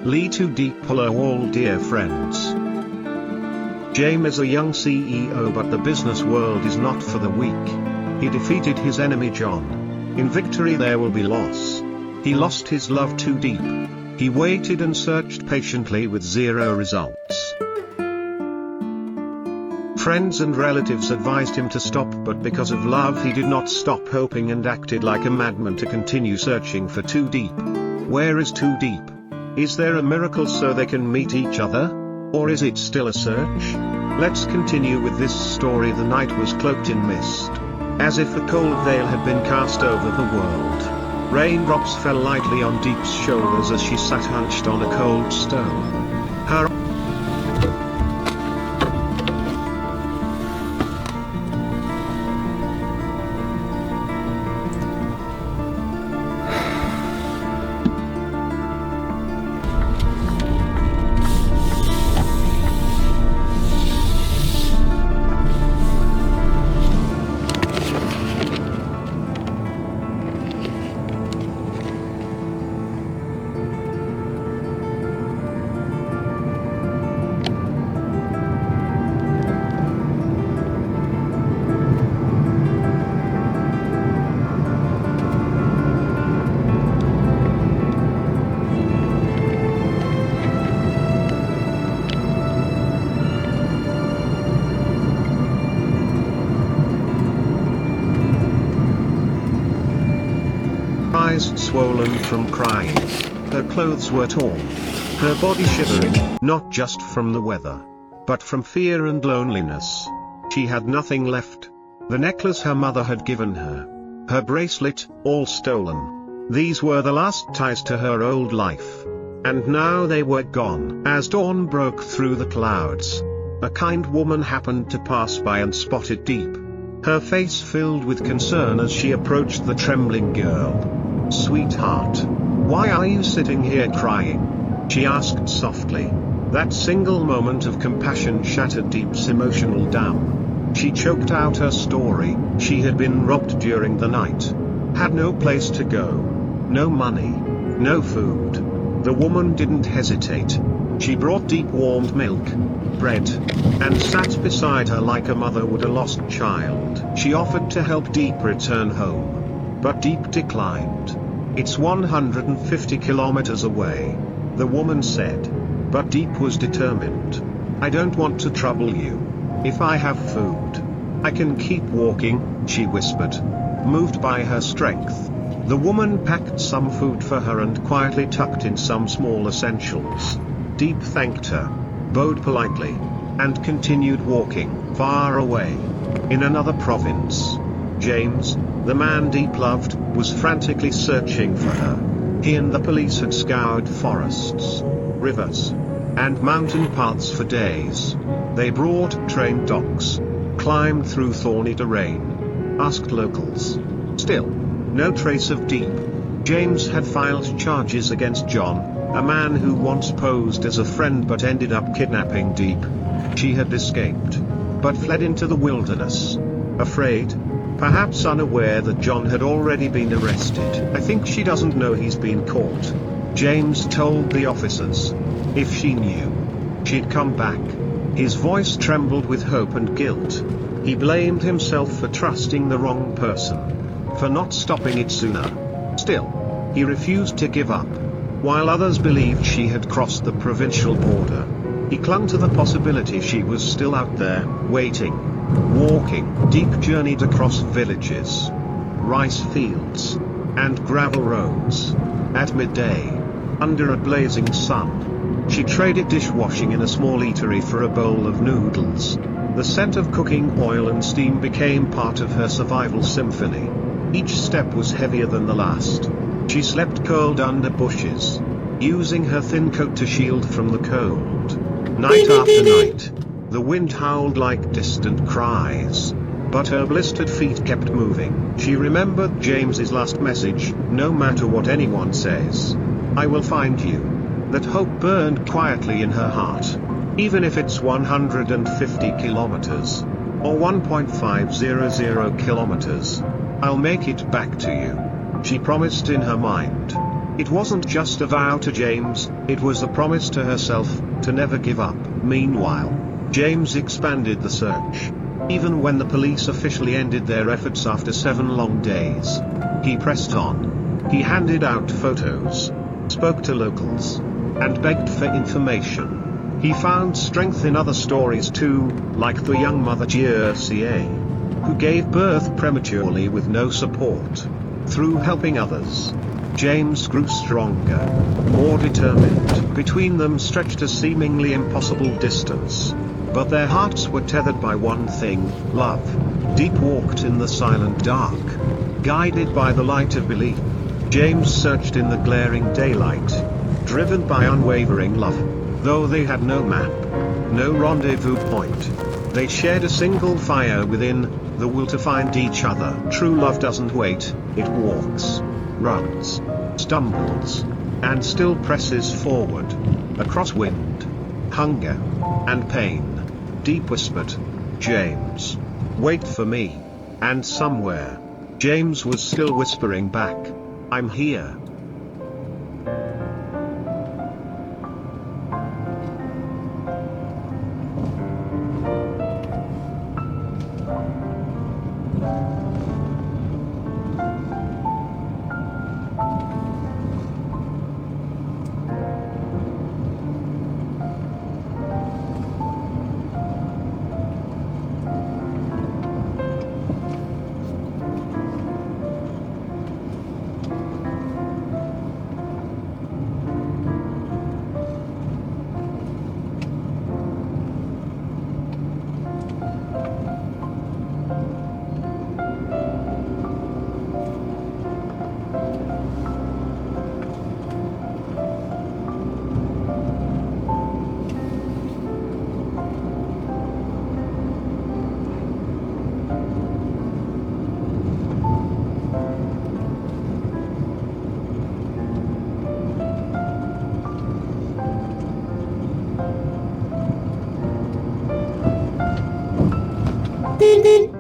Lytudiep. Hello all dear friends. James is a young CEO, but the business world is not for the weak. He defeated his enemy John. In victory there will be loss. He lost his love too deep. He waited and searched patiently with zero results. Friends and relatives advised him to stop, but because of love he did not stop hoping and acted like a madman to continue searching for too deep. Where is too deep? Is there a miracle so they can meet each other? Or is it still a search? Let's continue with this story. The night was cloaked in mist, as if a cold veil had been cast over the world. Raindrops fell lightly on Diep's shoulders as she sat hunched on a cold stone. Her eyes swollen from crying. Her clothes were torn. Her body shivering, not just from the weather, but from fear and loneliness. She had nothing left. The necklace her mother had given her. Her bracelet, all stolen. These were the last ties to her old life. And now they were gone. As dawn broke through the clouds, a kind woman happened to pass by and spotted Diep. Her face filled with concern as she approached the trembling girl. "Sweetheart, why are you sitting here crying?" she asked softly. That single moment of compassion shattered Diep's emotional dam. She choked out her story. She had been robbed during the night. Had no place to go. No money. No food. The woman didn't hesitate. She brought Diep warmed milk, bread, and sat beside her like a mother would a lost child. She offered to help Diep return home. But Diep declined. "It's 150 kilometers away," the woman said. But Diep was determined. "I don't want to trouble you. If I have food, I can keep walking," she whispered, moved by her strength. The woman packed some food for her and quietly tucked in some small essentials. Diep thanked her, bowed politely, and continued walking. Far away, in another province, James, the man Diep loved, was frantically searching for her. He and the police had scoured forests, rivers, and mountain paths for days. They brought trained dogs, climbed through thorny terrain, asked locals. Still, no trace of Diep. James had filed charges against John, a man who once posed as a friend but ended up kidnapping Diep. She had escaped, but fled into the wilderness, afraid, perhaps unaware that John had already been arrested. "I think she doesn't know he's been caught," James told the officers. "If she knew, she'd come back." His voice trembled with hope and guilt. He blamed himself for trusting the wrong person, for not stopping it sooner. Still, he refused to give up. While others believed she had crossed the provincial border, he clung to the possibility she was still out there, waiting. Walking. Diep journeyed across villages, rice fields, and gravel roads. At midday, under a blazing sun, she traded dishwashing in a small eatery for a bowl of noodles. The scent of cooking oil and steam became part of her survival symphony. Each step was heavier than the last. She slept curled under bushes, using her thin coat to shield from the cold. Night after night, the wind howled like distant cries, but her blistered feet kept moving. She remembered James's last message: "No matter what anyone says, I will find you." That hope burned quietly in her heart. Even if it's 150 kilometers, or 1.500 kilometers, I'll make it back to you, she promised in her mind. It wasn't just a vow to James, it was a promise to herself, to never give up. Meanwhile, James expanded the search. Even when the police officially ended their efforts after 7 long days, he pressed on. He handed out photos, spoke to locals, and begged for information. He found strength in other stories too, like the young mother kindCEO, who gave birth prematurely with no support. Through helping others, James grew stronger, more determined. Between them stretched a seemingly impossible distance. But their hearts were tethered by one thing, love. Diep walked in the silent dark, guided by the light of belief. James searched in the glaring daylight, driven by unwavering love. Though they had no map, no rendezvous point, they shared a single fire within, the will to find each other. True love doesn't wait, it walks, runs, stumbles, and still presses forward, across wind, hunger, and pain. Diep whispered, "James, wait for me." And somewhere, James was still whispering back, "I'm here." Ding ding.